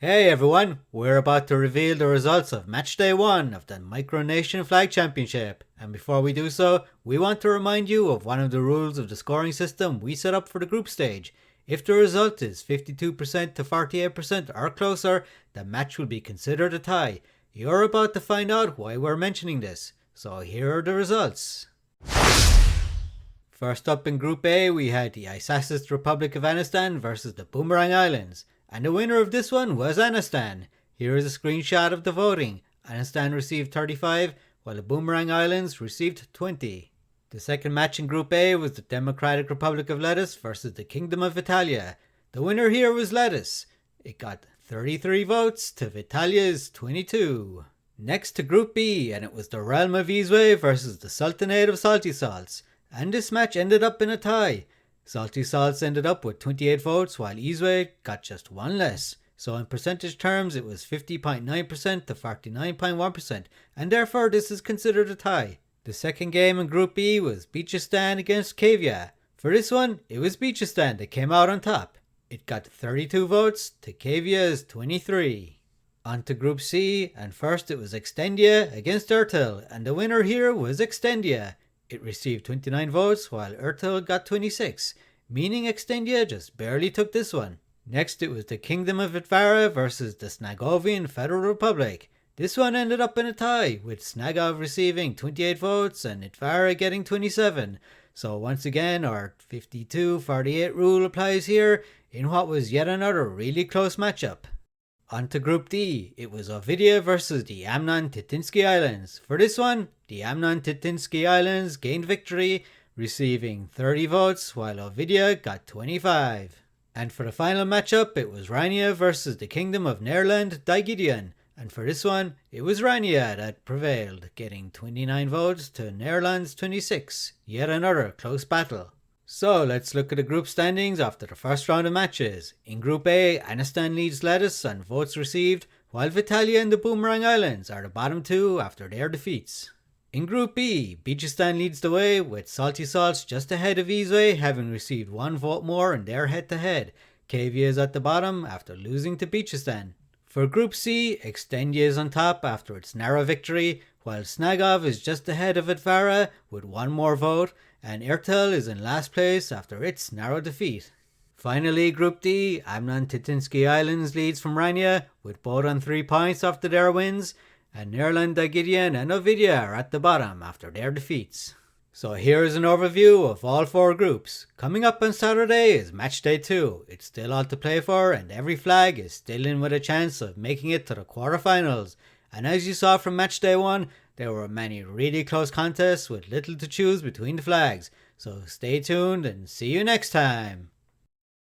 Hey everyone, we're about to reveal the results of Matchday 1 of the Micronation Flag Championship. And before we do so, we want to remind you of one of the rules of the scoring system we set up for the group stage. If the result is 52% to 48% or closer, the match will be considered a tie. You're about to find out why we're mentioning this. So here are the results. First up in Group A, we had the Isasist Republic of Anistan versus the Boomerang Islands. And the winner of this one was Anistan. Here is a screenshot of the voting. Anistan received 35, while the Boomerang Islands received 20. The second match in Group A was the Democratic Republic of Lettuce versus the Kingdom of Italia. The winner here was Lettuce. It got 33 votes to Vitalia's 22. Next to Group B, and it was the Realm of Izwe versus the Sultanate of Salty Salts. And this match ended up in a tie. Salty Salts ended up with 28 votes while Izwe got just one less. So in percentage terms it was 50.9% to 49.1%, and therefore this is considered a tie. The second game in Group B was Beachistan against Kavia. For this one, it was Beachistan that came out on top. It got 32 votes to Kavia's 23. On to Group C, and first it was Extendia against Ertil, and the winner here was Extendia. It received 29 votes while Ertil got 26, meaning Extendia just barely took this one. Next it was the Kingdom of Itvara versus the Snagovian Federal Republic. This one ended up in a tie, with Snagov receiving 28 votes and Itvara getting 27. So once again our 52-48 rule applies here in what was yet another really close matchup. On to Group D, it was Ovidia versus the Amnon Titinsky Islands. For this one, the Amnon Titinsky Islands gained victory, receiving 30 votes, while Ovidia got 25. And for the final matchup, it was Rania versus the Kingdom of Nerland Daigidian. And for this one, it was Rania that prevailed, getting 29 votes to Nerland's 26. Yet another close battle. So let's look at the group standings after the first round of matches. In Group A, Anistan leads Lettuce on votes received, while Vitalia and the Boomerang Islands are the bottom two after their defeats. In Group B, Beachistan leads the way, with Salty Salts just ahead of Izwe, having received one vote more in their head-to-head. Kavia is at the bottom after losing to Beachistan. For Group C, Extendia is on top after its narrow victory, while Snagov is just ahead of Itvara with one more vote, and Ertil is in last place after its narrow defeat. Finally, Group D, Amnon Titinsky Islands leads from Rania, with both on 3 points after their wins, and Nerland Dagidian and Ovidia are at the bottom after their defeats. So here is an overview of all 4 groups. Coming up on Saturday is Matchday 2. It's still all to play for, and every flag is still in with a chance of making it to the quarterfinals. And as you saw from Matchday 1, there were many really close contests with little to choose between the flags. So stay tuned and see you next time.